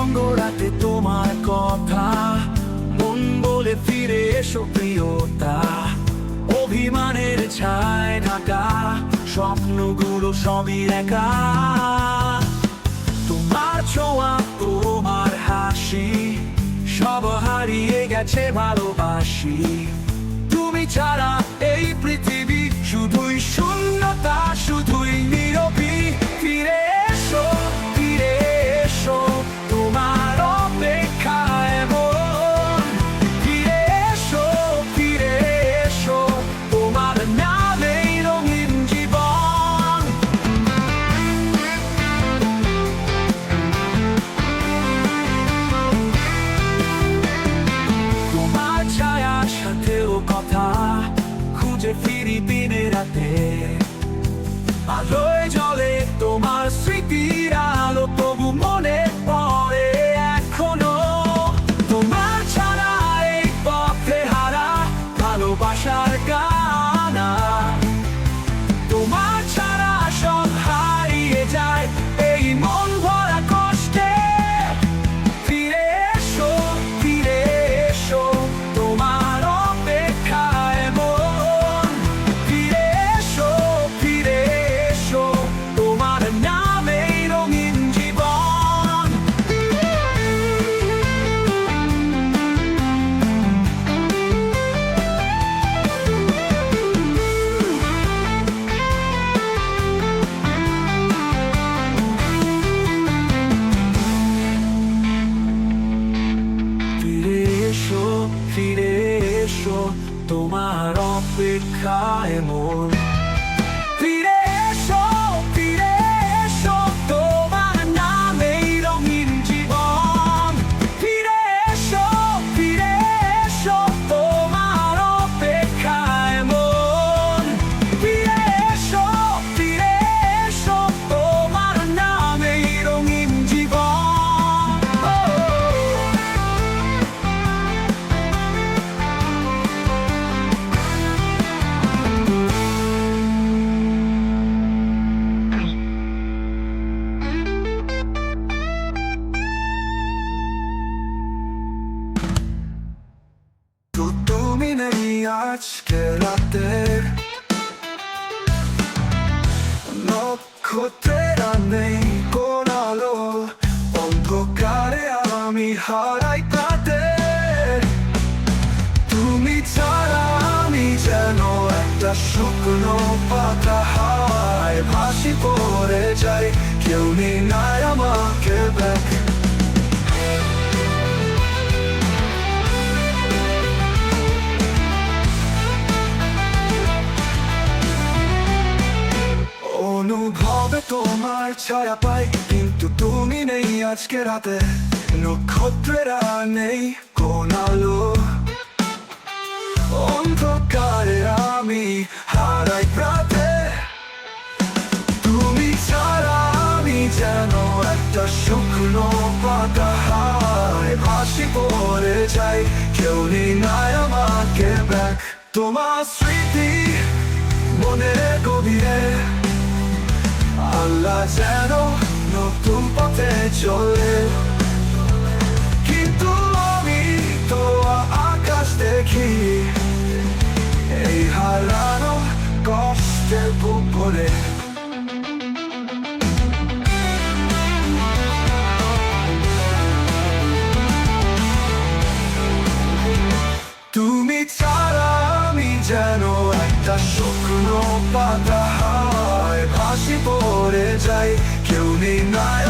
নিঃসঙ্গ রাতে তোমার কথা মন বলে ফিরে এসো প্রিয়তা। অভিমানের ছায় ঢাকা স্বপ্নগুলো সবই একা। তোমার ছোঁয়া তোমার হাসি সব হারিয়ে গেছে ভালোবাসি। তুমি ছাড়া এই পৃথিবী শুধুই শূন্যতা, শুধুই নীরবী। ফিরে এসো, ফিরে এসো, তোমার অপেক্ষায় মন। ফিরে এসো, ফিরে এসো, তোমার নামেই রঙিন জীবন। তোমার ছায়ার সাথেও কথা খুঁজে ফিরি দিনে রাতে। আলোয় জ্বলে তোমার স্মৃতির আলো, তবু মনে পড়ে এখনো। তোমার ছাড়া এই পথে হারা ভালোবাসার গানা। তোমার ছাড়া সব হারিয়ে যায় এই মন ভরা কষ্টে। ফিরে এসো, ফিরে এসো, তোমার অপেক্ষায় মন। ফিরে এসো, ফিরে এসো, তোমার নামেই রঙিন জীবন। ফিরে এসো, ফিরে এসো, তোমার অপেক্ষায় মন। ফিরে এসো, ফিরে এসো, তোমার নামেই রঙিন জীবন। ফিরে এসো, ফিরে এসো, তোমার অপেক্ষায় মন। ফিরে এসো, ফিরে এসো, তোমার নামেই রঙিন জীবন। তো তুমি নেই আজকে রাতে, নক্ষত্রেরা নেই কোন আলো। অন্ধকারে আমি হারাই তাতে। তুমি ছাড়া আমি যেন একটা শুকনো পাতা, হায় ভাসি পড়ে যাই, কেউ নেই নাই আমাকে back। অনুভবে তোমার ছায়া পাই, কিন্তু তুমি নেই আজকে রাতে। নক্ষত্রেরা নেই কোন আলো। অন্ধকারে আমি হারাই প্রাতে। তুমি ছাড়া আমি যেন একটা শুকনো পাতা, হায় ভাসি পড়ে যাই, কেউ নেই নাই আমাকে back। তোমার স্মৃতি মনে গভীরে, আল্লাহ যেন নতুন পথে চলে। কিন্তু আমি তো আকাশ দেখি এই হারানো কষ্টের বুক ভরে। তুমি ছাড়া আমি যেন একটা শুকনো পাতা, হায় ভাসি পড়ে যাই, কেউ নেই নাই।